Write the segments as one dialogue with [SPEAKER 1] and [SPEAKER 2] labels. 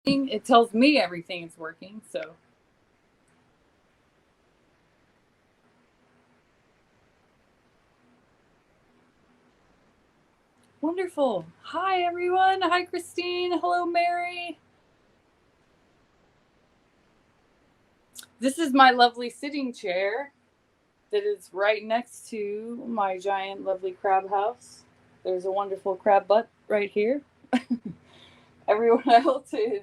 [SPEAKER 1] It tells me everything is working, so. Wonderful. Hi, everyone. Hi, Christine. Hello, Mary. This is my lovely sitting chair that is right next to my giant, lovely crab house. There's a wonderful crab butt right here. Everyone else is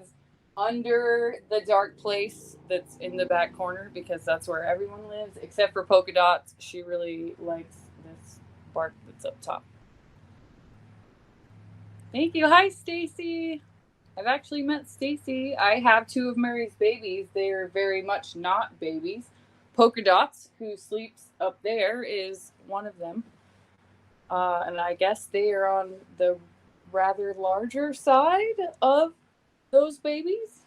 [SPEAKER 1] under the dark place that's in the back corner because that's where everyone lives, except for Polka Dots. She really likes this bark that's up top. Thank you. Hi, Stacy. I've actually met Stacy. I have two of Mary's babies. They are very much not babies. Polka Dots, who sleeps up there, is one of them. And I guess they are on the rather larger side of those babies.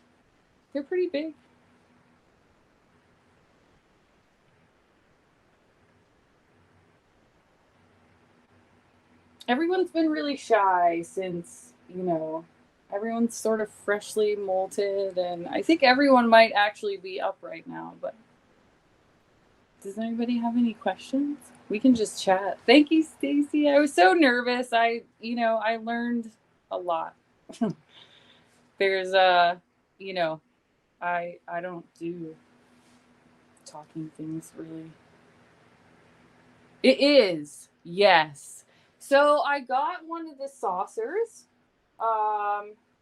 [SPEAKER 1] They're pretty big. Everyone's been really shy since, everyone's sort of freshly molted, and I think everyone might actually be up right now, but does anybody have any questions? We can just chat. Thank you, Stacy. I was so nervous. I learned a lot. There's you know, I don't do talking things really. It is. Yes. So I got one of the saucers.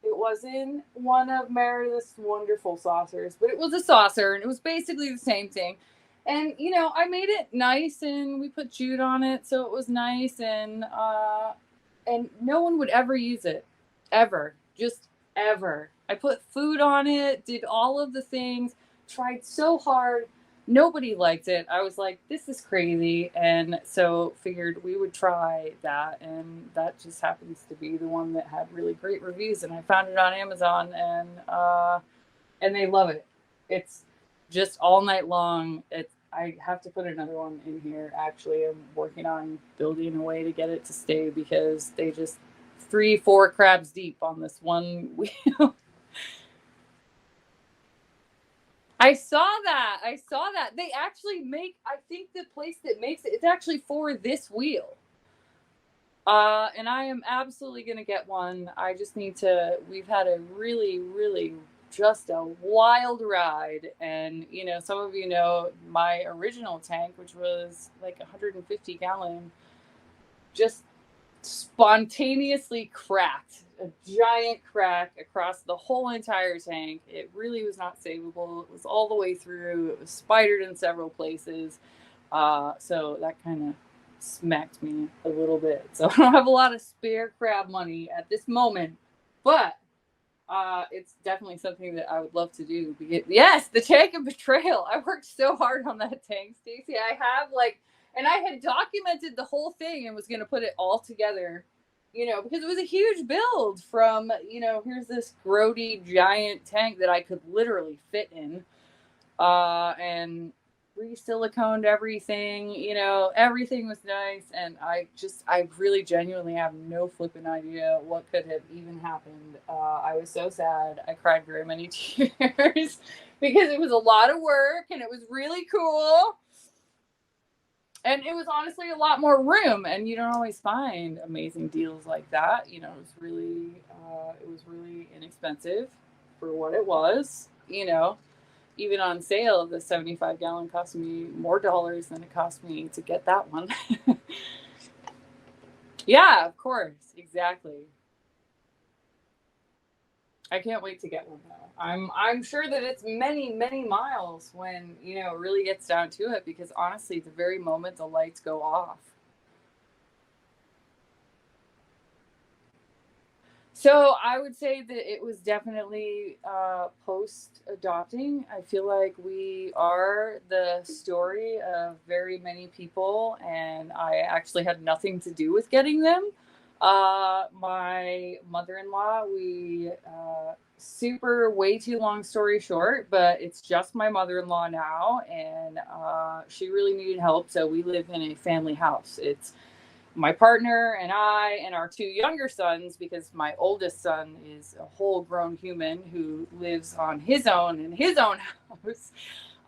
[SPEAKER 1] It wasn't one of Meredith's wonderful saucers, but it was a saucer, and it was basically the same thing. And I made it nice, and we put jute on it, so it was nice, and no one would ever use it, ever, just ever. I put food on it, did all of the things, tried so hard. Nobody liked it. I was like, this is crazy. And so figured we would try that. And that just happens to be the one that had really great reviews. And I found it on Amazon, and they love it. It's just all night long. I have to put another one in here. Actually, I'm working on building a way to get it to stay because they just 3, 4 crabs deep on this one wheel. I saw that. I saw that. They actually make, I think the place that makes it, it's actually for this wheel. And I am absolutely going to get one. I just need to, we've had a really, really just a wild ride. And, some of you know my original tank, which was like 150 gallon, just spontaneously cracked, a giant crack across the whole entire tank. It really was not savable. It was all the way through. It was spidered in several places. So that kind of smacked me a little bit. So I don't have a lot of spare crab money at this moment, but it's definitely something that I would love to do. Yes, the tank of betrayal. I worked so hard on that tank, Stacy. I have and I had documented the whole thing and was going to put it all together, because it was a huge build from, here's this grody giant tank that I could literally fit in, and re-siliconed everything, everything was nice. And I really genuinely have no flipping idea what could have even happened. I was so sad. I cried very many tears because it was a lot of work and it was really cool. And it was honestly a lot more room, and you don't always find amazing deals like that. It was really inexpensive for what it was. Even on sale, the 75-gallon cost me more dollars than it cost me to get that one. Yeah, of course, exactly. I can't wait to get one though. I'm sure that it's many many miles when it really gets down to it, because honestly, the very moment the lights go off. So I would say that it was definitely post adopting. I feel like we are the story of very many people, and I actually had nothing to do with getting them. My mother in law, we super way too long story short, but it's just my mother in law now, and she really needed help. So we live in a family house. my partner and I and our two younger sons, because my oldest son is a whole grown human who lives on his own in his own house.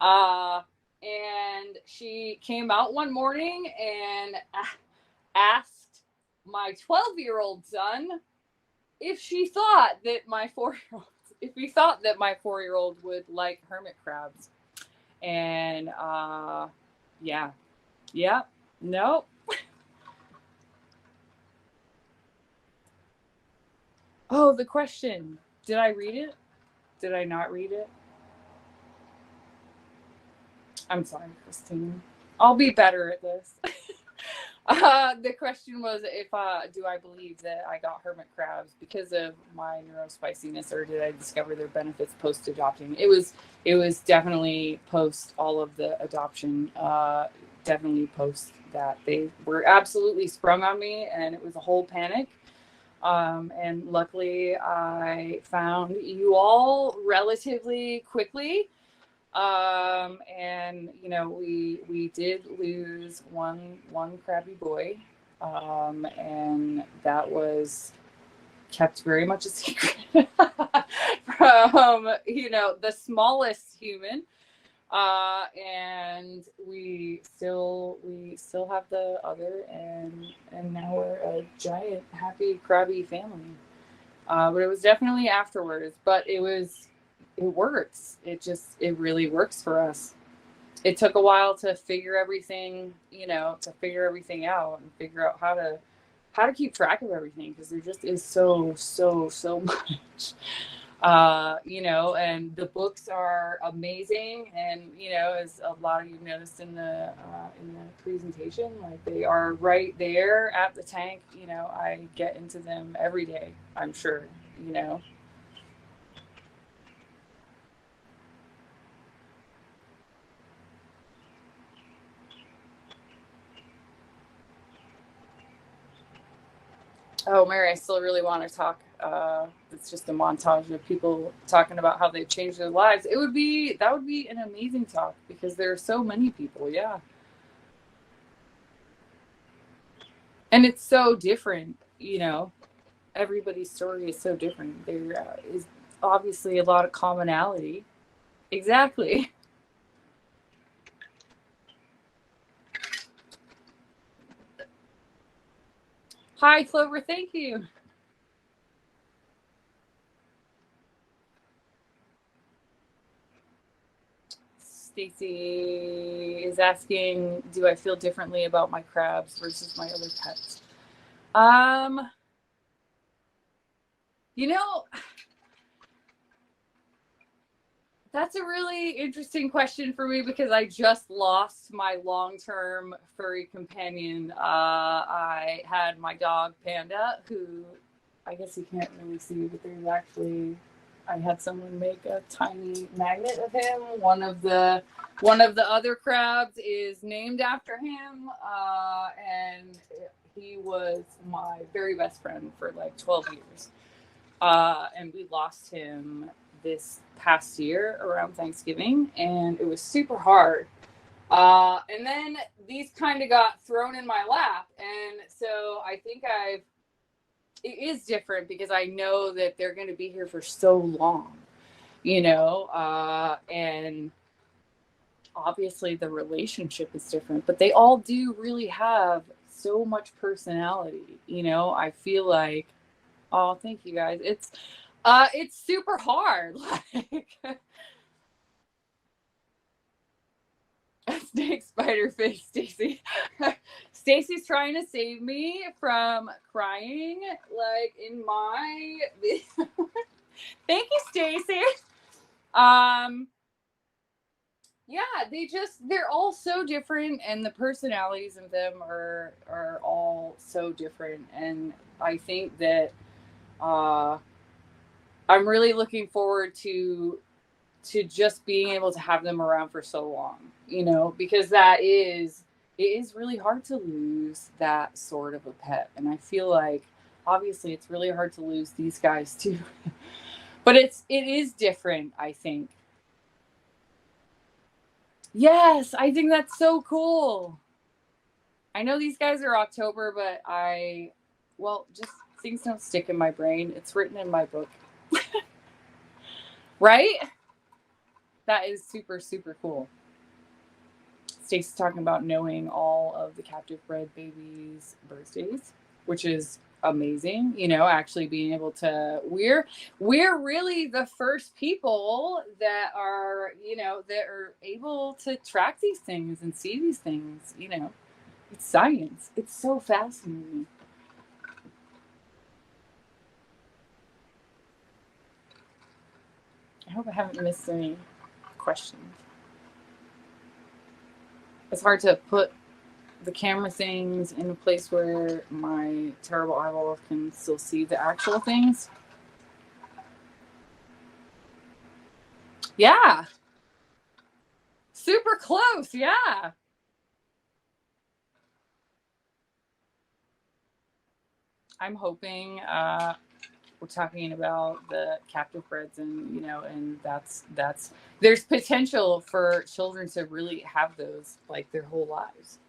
[SPEAKER 1] Uh, and she came out one morning and asked my 12-year-old son if she thought that my 4-year-old, if he thought that my 4-year-old would like hermit crabs. And yeah, no. Oh, the question. Did I read it? Did I not read it? I'm sorry, Christine. I'll be better at this. The question was if do I believe that I got hermit crabs because of my neurospiciness, or did I discover their benefits post adopting? It was definitely post all of the adoption. Definitely post that. They were absolutely sprung on me, and it was a whole panic. And luckily, I found you all relatively quickly. And you know, we did lose one crabby boy, and that was kept very much a secret from, you know, the smallest human. And we still have the other, and now we're a giant happy crabby family. But it was definitely afterwards. But it works. It really works for us. It took a while to figure everything, you know, to figure everything out and figure out how to keep track of everything, because there just is so much. You know, and the books are amazing, and you know, as a lot of you noticed in the presentation, like they are right there at the tank. You know, I get into them every day, I'm sure, you know. Oh, Mary, I still really want to talk. It's just a montage of people talking about how they've changed their lives. That would be an amazing talk, because there are so many people. Yeah. And it's so different, you know, everybody's story is so different. There is obviously a lot of commonality. Exactly. Hi, Clover. Thank you. Stacy is asking, do I feel differently about my crabs versus my other pets? Um, you know, that's a really interesting question for me, because I just lost my long-term furry companion. I had my dog Panda, who I guess you can't really see, but there's actually, I had someone make a tiny magnet of him. One of the other crabs is named after him, and he was my very best friend for like 12 years. And we lost him this past year around Thanksgiving, and it was super hard. And then these kind of got thrown in my lap, and so I think it is different, because I know that they're going to be here for so long, you know, and obviously the relationship is different, but they all do really have so much personality, you know. I feel like, oh, thank you guys. It's super hard. Like snake spider face, Stacy. Stacy's trying to save me from crying, like in my. Thank you, Stacy. Um, yeah, they're all so different, and the personalities of them are all so different, and I think that uh, I'm really looking forward to just being able to have them around for so long, you know, because it is really hard to lose that sort of a pet. And I feel like obviously it's really hard to lose these guys too. But it is different, I think. Yes, I think that's so cool. I know these guys are October, but just things don't stick in my brain. It's written in my book. Right? That is super, super cool. Stacey's talking about knowing all of the captive bred babies' birthdays, which is amazing. Actually being able to we're really the first people that are able to track these things and see these things. It's science. It's so fascinating. I hope I haven't missed any questions. It's hard to put the camera things in a place where my terrible eyeballs can still see the actual things. Yeah. Super close. Yeah. I'm hoping we're talking about the captive breds, and that's there's potential for children to really have those like their whole lives.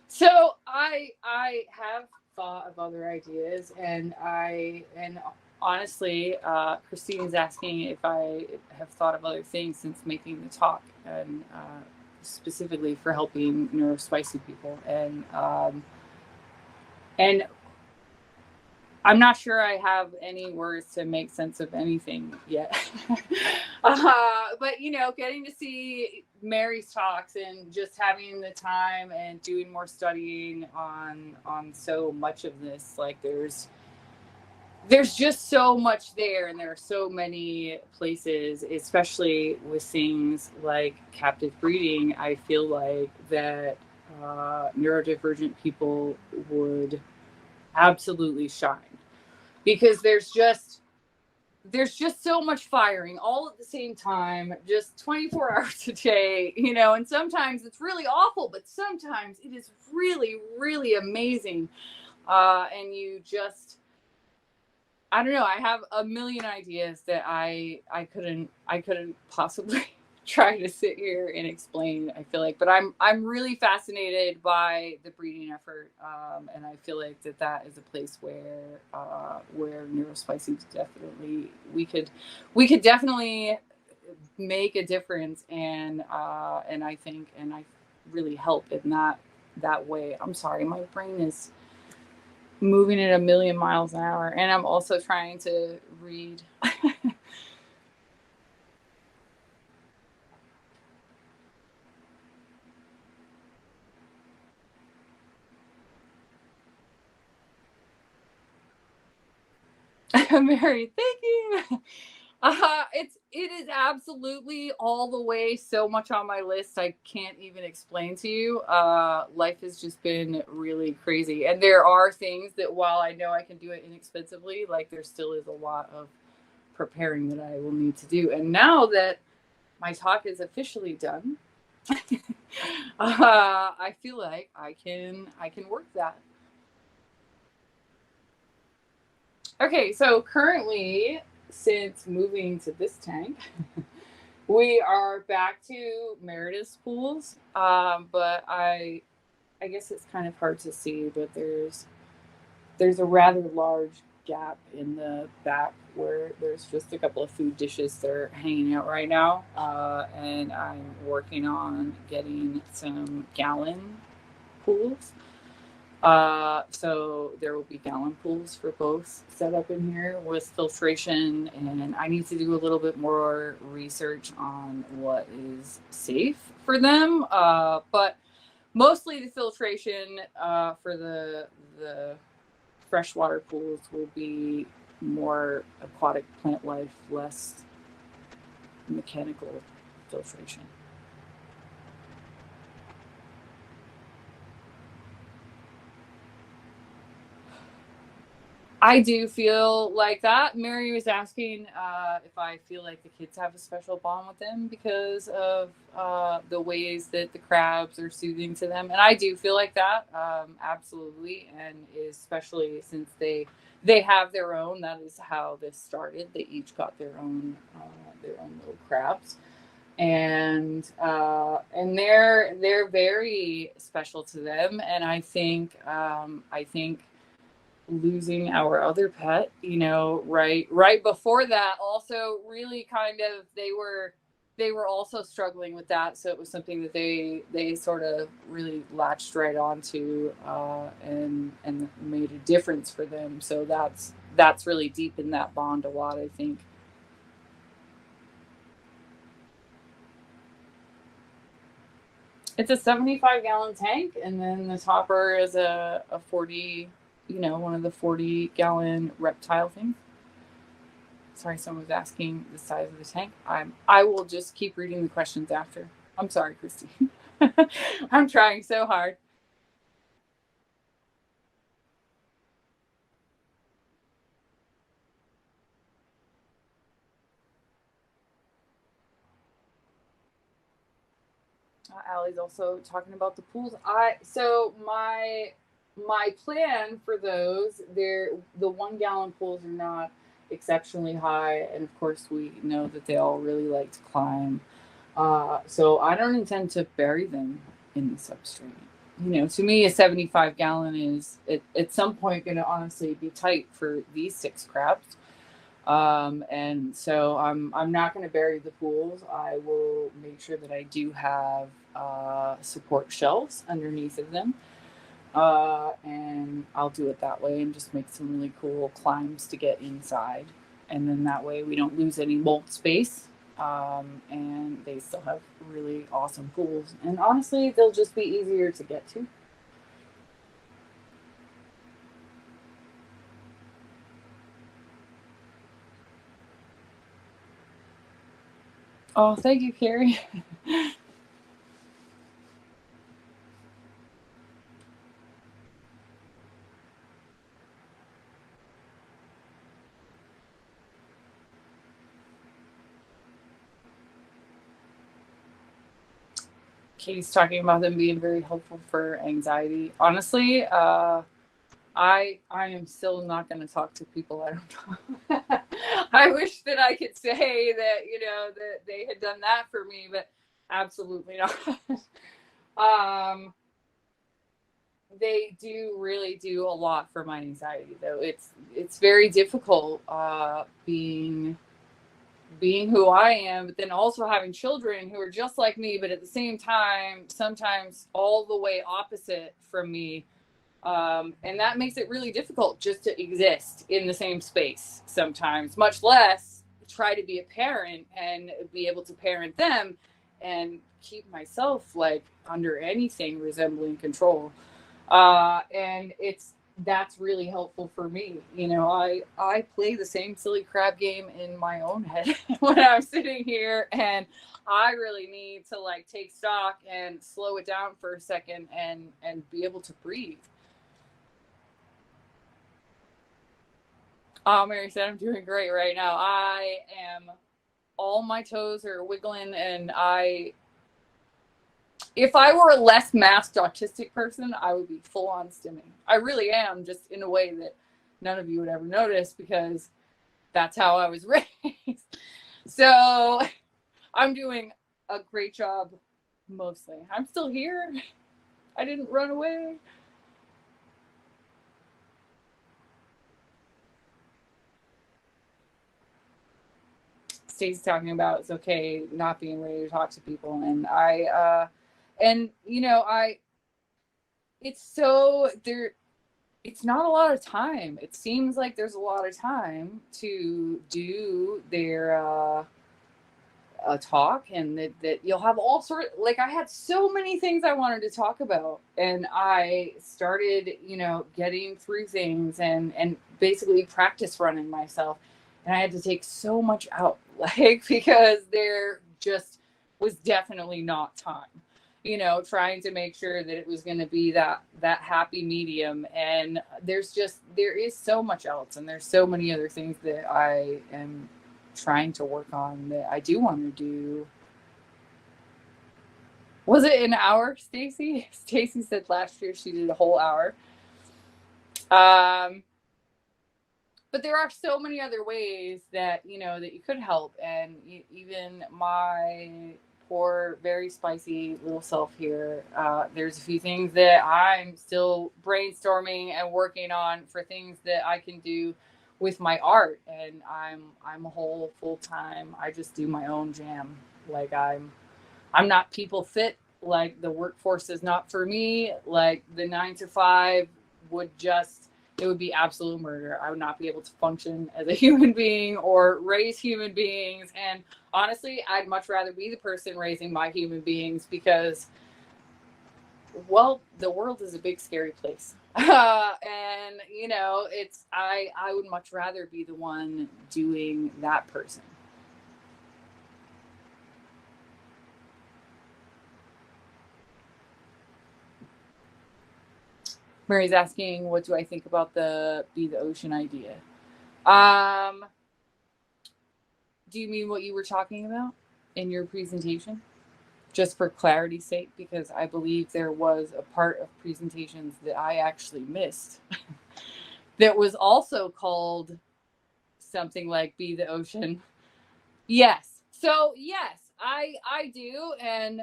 [SPEAKER 1] So I have thought of other ideas, and honestly, Christine is asking if I have thought of other things since making the talk, and specifically for helping neurospicy people, and I'm not sure I have any words to make sense of anything yet. But getting to see Mary's talks and just having the time and doing more studying on so much of this, like there's just so much there, and there are so many places, especially with things like captive breeding. I feel like that neurodivergent people would absolutely shine, because there's just so much firing all at the same time, just 24 hours a day, and sometimes it's really awful, but sometimes it is really, really amazing. And you just, I don't know, I have a million ideas that I couldn't possibly try to sit here and explain. I feel like, but I'm really fascinated by the breeding effort, and I feel like that is a place where neurospicy definitely we could definitely make a difference, and I think and I really help in that way. I'm sorry, my brain is moving at a million miles an hour, and I'm also trying to read. Mary, thank you. It is absolutely all the way so much on my list I can't even explain to you. Life has just been really crazy, and there are things that, while I know I can do it inexpensively, like there still is a lot of preparing that I will need to do. And now that my talk is officially done, I feel like I can work that. Okay, so currently, since moving to this tank, we are back to Meredith's pools. But I guess it's kind of hard to see, but there's a rather large gap in the back where there's just a couple of food dishes that are hanging out right now. And I'm working on getting some gallon pools. So there will be gallon pools for both set up in here with filtration, and I need to do a little bit more research on what is safe for them. But mostly the filtration for the freshwater pools will be more aquatic plant life, less mechanical filtration. I do feel like that. Mary was asking if I feel like the kids have a special bond with them because of the ways that the crabs are soothing to them, and I do feel like that, absolutely, and especially since they have their own. That is how this started. They each got their own little crabs, and they're very special to them. And I think losing our other pet, right before that, also really kind of they were also struggling with that. So it was something that they sort of really latched right onto, and made a difference for them. So that's really deep in that bond a lot, I think. It's a 75-gallon tank, and then the topper is a 40, one of the 40-gallon reptile things. Sorry, someone was asking the size of the tank. I will just keep reading the questions after. I'm sorry, Christy. I'm trying so hard. Allie's also talking about the pools. So my plan for those, the 1 gallon pools are not exceptionally high, and of course we know that they all really like to climb. So I don't intend to bury them in the substrate. To me, a 75-gallon is at some point going to honestly be tight for these 6 crabs. And so I'm not going to bury the pools. I will make sure that I do have support shelves underneath of them. And I'll do it that way and just make some really cool climbs to get inside. And then that way we don't lose any mold space. And they still have really awesome pools. And honestly, they'll just be easier to get to. Oh, thank you, Carrie. Katie's talking about them being very helpful for anxiety. Honestly, I am still not going to talk to people I don't know. I wish that I could say that that they had done that for me, but absolutely not. um, they do really do a lot for my anxiety, though. It's very difficult being who I am, but then also having children who are just like me, but at the same time, sometimes all the way opposite from me. And that makes it really difficult just to exist in the same space sometimes, much less try to be a parent and be able to parent them and keep myself like under anything resembling control. And that's really helpful for me. I play the same silly crab game in my own head when I'm sitting here, and I really need to like take stock and slow it down for a second and be able to breathe. Oh, Mary said I'm doing great right now. I am, all my toes are wiggling, and if I were a less masked autistic person, I would be full on stimming. I really am, just in a way that none of you would ever notice because that's how I was raised. So I'm doing a great job mostly. I'm still here. I didn't run away. Stacey's talking about it's okay not being ready to talk to people, and it's so there. It's not a lot of time. It seems like there's a lot of time to do their a talk, and that you'll have all sort, like I had so many things I wanted to talk about, and I started getting through things and basically practice running myself, and I had to take so much out like because there just was definitely not time, trying to make sure that it was going to be that happy medium. And there is so much else, and there's so many other things that I am trying to work on that I do want to do. Was it an hour, Stacy? Stacy said last year she did a whole hour. but there are so many other ways that, that you could help. And even my poor, very spicy little self here, there's a few things that I'm still brainstorming and working on for things that I can do with my art. And I'm a whole full time, I just do my own jam. Like, I'm not people fit. Like, the workforce is not for me. Like, the 9 to 5 would just, it would be absolute murder. I would not be able to function as a human being or raise human beings. And honestly, I'd much rather be the person raising my human beings, because, well, the world is a big, scary place. And, I would much rather be the one doing that person. Mary's asking, what do I think about the Be the Ocean idea? Do you mean what you were talking about in your presentation? Just for clarity's sake, because I believe there was a part of presentations that I actually missed that was also called something like Be the Ocean. Yes. So yes, I do. And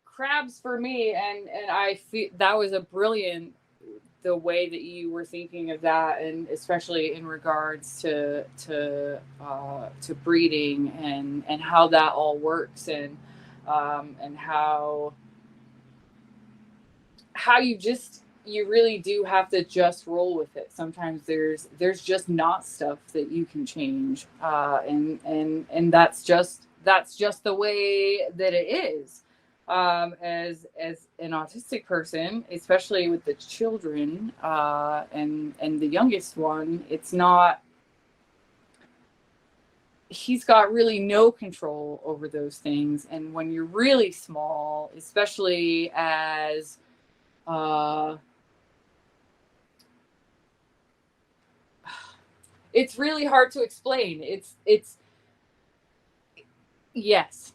[SPEAKER 1] crabs for me, and I feel that was a brilliant, the way that you were thinking of that, and especially in regards to breeding and how that all works, and how you really do have to just roll with it. Sometimes there's just not stuff that you can change, and that's just the way that it is. As an autistic person, especially with the children, and the youngest one, it's not. He's got really no control over those things, and when you're really small, especially as it's really hard to explain. It's yes,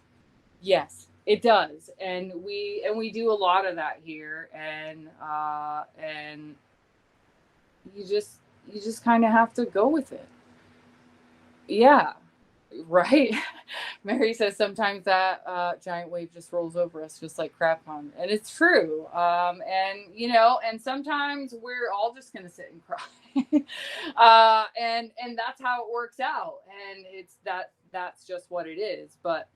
[SPEAKER 1] yes, it does, and we do a lot of that here, and you just kind of have to go with it. Yeah, right. Mary says sometimes that giant wave just rolls over us, just like crap on, and it's true. And sometimes we're all just gonna sit and cry, and that's how it works out, and that's just what it is. But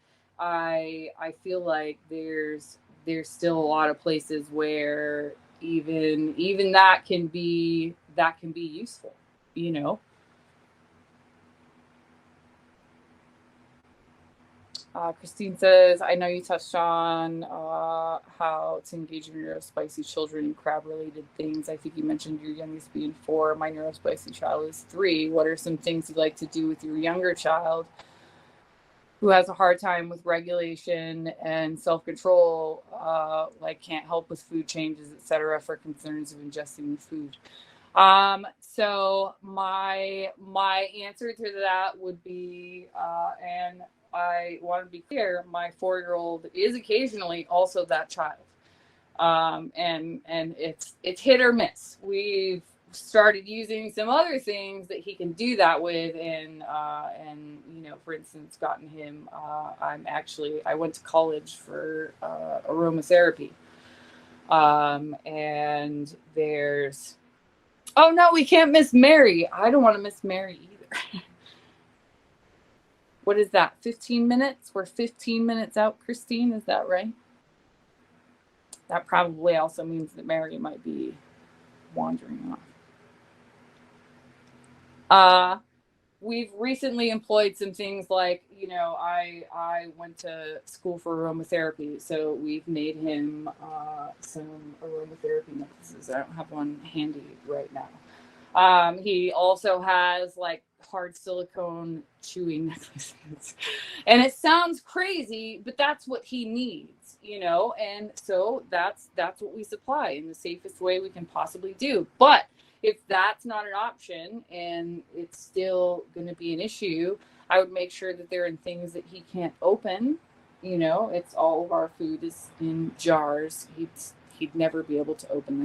[SPEAKER 1] I feel like there's still a lot of places where even that can be useful, you know. Christine says, I know you touched on how to engage your neurospicy children in crab related things. I think you mentioned your youngest being 4. My neurospicy child is 3. What are some things you'd like to do with your younger child who has a hard time with regulation and self control, like can't help with food changes, etc., for concerns of ingesting the food? So my answer to that would be, and I want to be clear, my 4-year-old is occasionally also that child, and it's hit or miss. We've started using some other things that he can do that with, and for instance, gotten him. I went to college for aromatherapy, and there's. Oh no, we can't miss Mary. I don't want to miss Mary either. What is that? 15 minutes? We're 15 minutes out, Christine. Is that right? That probably also means that Mary might be wandering off. We've recently employed some things like, I went to school for aromatherapy, so we've made him some aromatherapy necklaces. I don't have one handy right now. He also has like hard silicone chewing necklaces. And it sounds crazy, but that's what he needs, and so that's what we supply in the safest way we can possibly do. But if that's not an option and it's still going to be an issue, I would make sure that they're in things that he can't open. It's all of our food is in jars. He'd never be able to open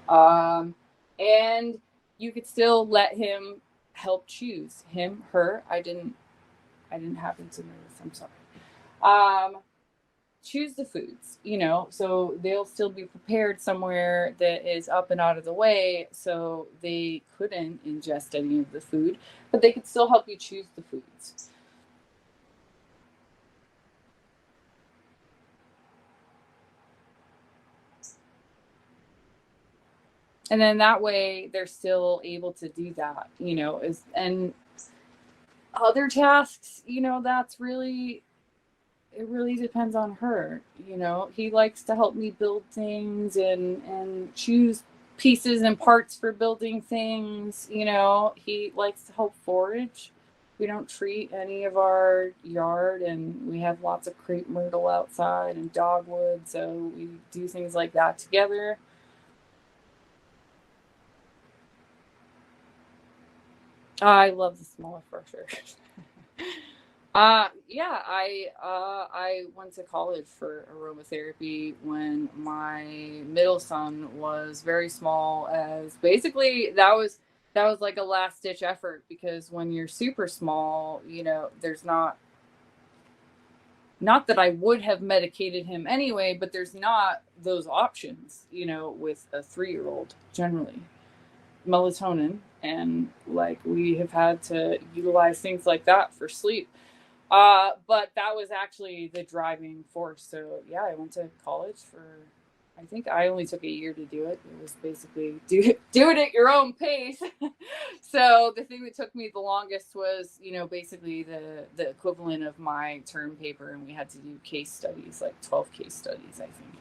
[SPEAKER 1] them. And you could still let him help choose him, her. I didn't happen to notice. I'm sorry. Um, Choose the foods, so they'll still be prepared somewhere that is up and out of the way, so they couldn't ingest any of the food, but they could still help you choose the foods. And then that way they're still able to do that, and other tasks, that's really, it really depends on her. He likes to help me build things and choose pieces and parts for building things. He likes to help forage. We don't treat any of our yard, and we have lots of crepe myrtle outside and dogwood, so we do things like that together. I love the smaller frushers. Yeah, I went to college for aromatherapy when my middle son was very small. As basically that was like a last ditch effort, because when you're super small, there's not that I would have medicated him anyway, but there's not those options, with a 3-year-old generally. Melatonin, and like we have had to utilize things like that for sleep. But that was actually the driving force. So yeah, I went to college for, I think I only took a year to do it. It was basically do it at your own pace. So the thing that took me the longest was, basically the equivalent of my term paper, and we had to do case studies, like 12 case studies, I think.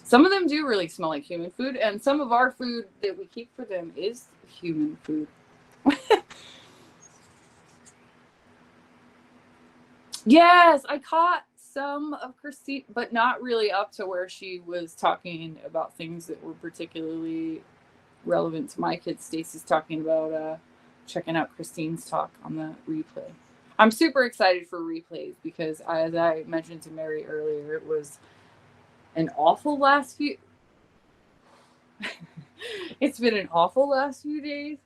[SPEAKER 1] Some of them do really smell like human food, and some of our food that we keep for them is human food. Yes, I caught some of Christine, but not really up to where she was talking about things that were particularly relevant to my kids. Stacy's talking about checking out Christine's talk on the replay. I'm super excited for replays because, as I mentioned to Mary earlier, it was an awful last few. It's been an awful last few days.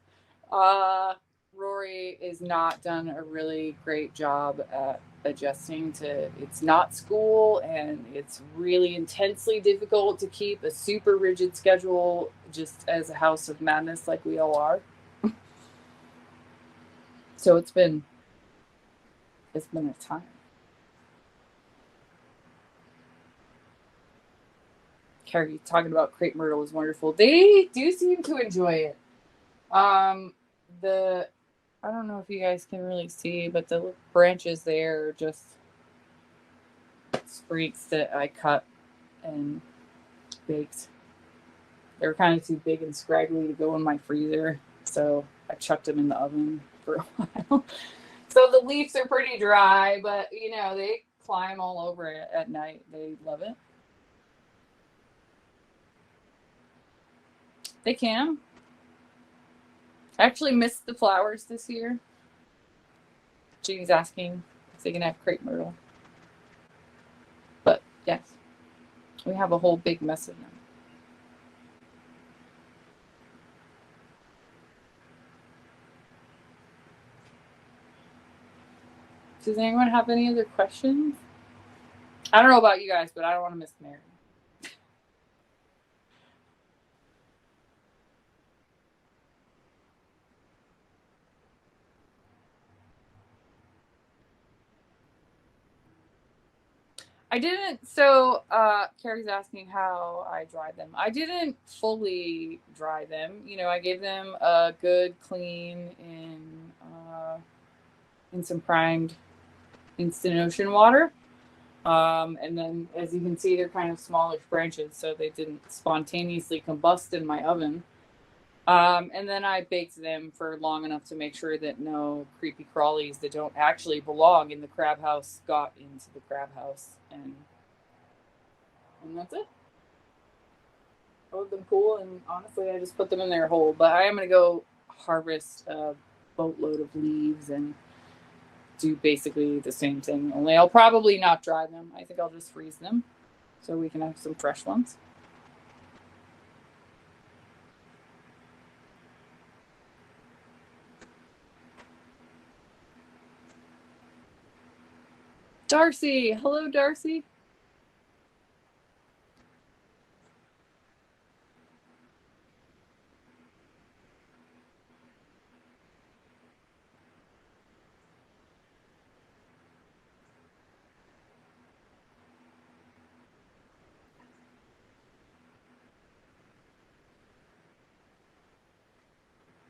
[SPEAKER 1] Uh, Rory is not done a really great job at adjusting to, it's not school, and it's really intensely difficult to keep a super rigid schedule just as a house of madness like we all are. So it's been a time. Carrie talking about crepe myrtle is wonderful. They do seem to enjoy it. Um, the I don't know if you guys can really see, but the branches there are just sprigs that I cut and baked. They were kind of too big and scraggly to go in my freezer, so I chucked them in the oven for a while. So the leaves are pretty dry, but they climb all over it at night. They love it. They can. I actually missed the flowers this year. Jeannie's asking if they can have crepe myrtle. But yes, we have a whole big mess of them. Does anyone have any other questions? I don't know about you guys, but I don't want to miss Mary. I didn't. So Carrie's asking how I dried them. I didn't fully dry them. I gave them a good clean in some primed instant ocean water. And then, as you can see, they're kind of smallish branches, so they didn't spontaneously combust in my oven. And then I baked them for long enough to make sure that no creepy crawlies that don't actually belong in the crab house got into the crab house. And that's it. Hold them cool, and honestly, I just put them in their hole. But I am going to go harvest a boatload of leaves and do basically the same thing, only I'll probably not dry them. I think I'll just freeze them so we can have some fresh ones. Darcy, hello, Darcy.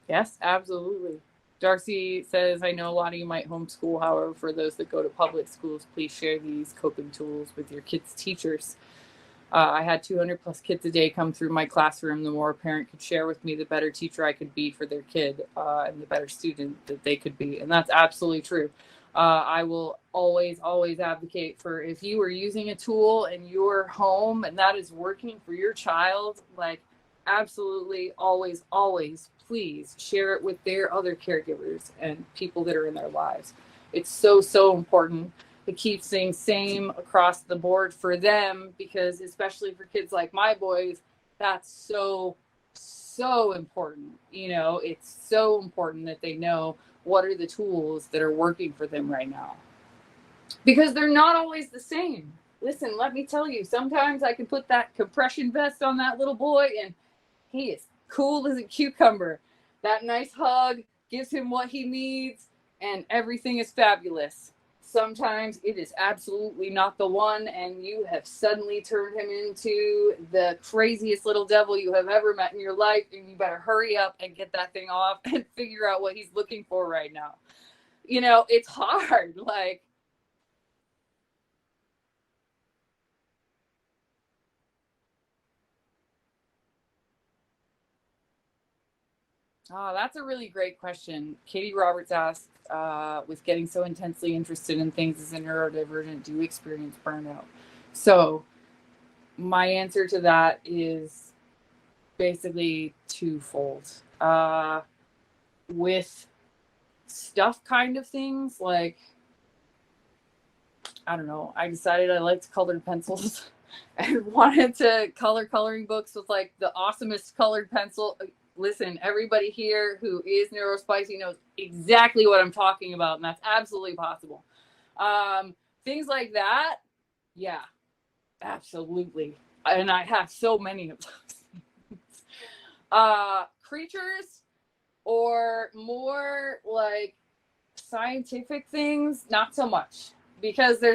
[SPEAKER 1] Yes, absolutely. Darcy says, I know a lot of you might homeschool. However, for those that go to public schools, please share these coping tools with your kids' teachers. I had 200 plus kids a day come through my classroom. The more a parent could share with me, the better teacher I could be for their kid, and the better student that they could be. And that's absolutely true. I will always, always advocate for, if you are using a tool in your home and that is working for your child, like, absolutely, always, always, please share it with their other caregivers and people that are in their lives. It's so, so important to keep things same across the board for them, because especially for kids like my boys, that's so, so important. You know, it's so important that they know what are the tools that are working for them right now, because they're not always the same. Listen, let me tell you, sometimes I can put that compression vest on that little boy and he is cool as a cucumber. That nice hug gives him what he needs and everything is fabulous. Sometimes it is absolutely not the one, and you have suddenly turned him into the craziest little devil you have ever met in your life, and you better hurry up and get that thing off and figure out what he's looking for right now. You know, it's hard. Like, oh, that's a really great question. Katie Roberts asked, with getting so intensely interested in things as a neurodivergent, do you experience burnout? So my answer to that is basically twofold. With stuff kind of things, like, I don't know, I decided I liked colored pencils and wanted to color coloring books with like the awesomest colored pencil. Listen, everybody here who is neurospicy knows exactly what I'm talking about, and that's absolutely possible. Things like that, yeah, absolutely. And I have so many of those. Creatures or more like scientific things, not so much, because there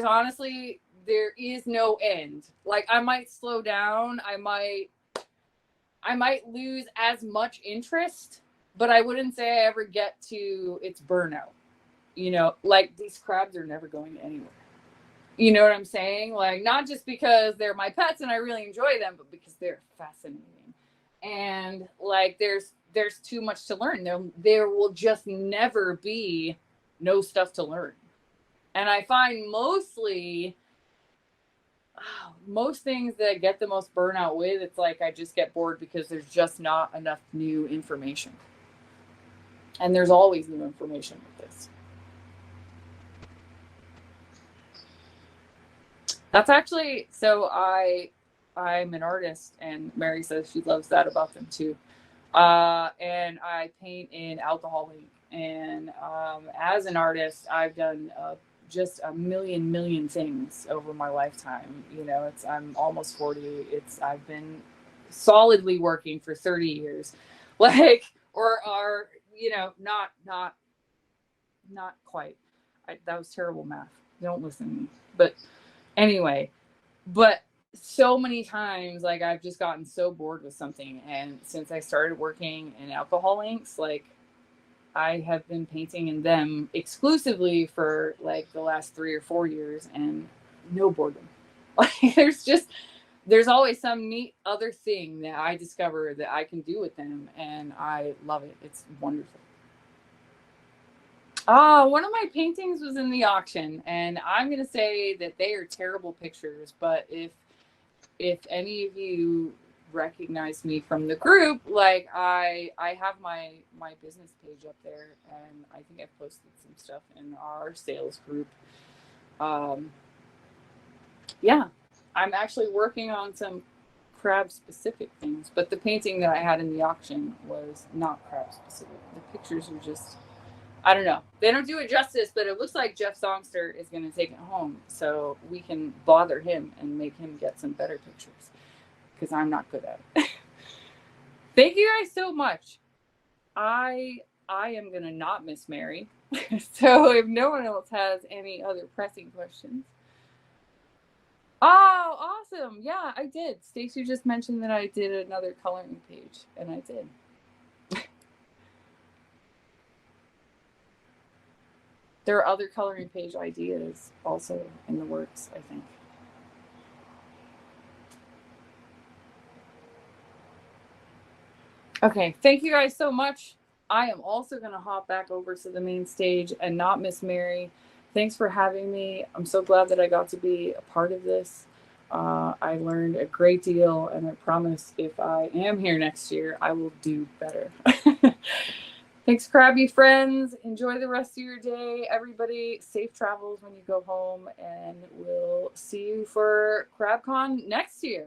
[SPEAKER 1] is no end. Like, I might slow down, I might lose as much interest, but I wouldn't say I ever get to its burnout. You know, like, these crabs are never going anywhere. You know what I'm saying? Like, not just because they're my pets and I really enjoy them, but because they're fascinating. And like, there's too much to learn. There will just never be no stuff to learn. And I find most things that get the most burnout with, it's like I just get bored because there's just not enough new information. And there's always new information with this. That's actually, so I'm an artist, and Mary says she loves that about them too. And I paint in alcohol ink. And as an artist, I've done just a million things over my lifetime. You know, I'm almost 40. I've been solidly working for 30 years, like, or you know, not quite. That was terrible math. Don't listen to me. But anyway, but so many times, like, I've just gotten so bored with something, and since I started working in alcohol inks, like, I have been painting in them exclusively for like the last 3 or 4 years, and no boredom. Like, there's always some neat other thing that I discover that I can do with them, and I love it. It's wonderful. One of my paintings was in the auction, and I'm going to say that they are terrible pictures, but if any of you recognize me from the group, like I have my business page up there, and I think I've posted some stuff in our sales group. Yeah, I'm actually working on some crab specific things, but the painting that I had in the auction was not crab specific. The pictures were just, I don't know. They don't do it justice, but it looks like Jeff Songster is going to take it home, so we can bother him and make him get some better pictures, because I'm not good at it. Thank you guys so much. I am going to not miss Mary. So if no one else has any other pressing questions. Oh, awesome. Yeah, I did. Stacey just mentioned that I did another coloring page, and I did. There are other coloring page ideas also in the works, I think. Okay, thank you guys so much. I am also going to hop back over to the main stage and not miss Mary. Thanks for having me. I'm so glad that I got to be a part of this. I learned a great deal, and I promise if I am here next year, I will do better. Thanks, Crabby friends. Enjoy the rest of your day. Everybody, safe travels when you go home, and we'll see you for CrabCon next year.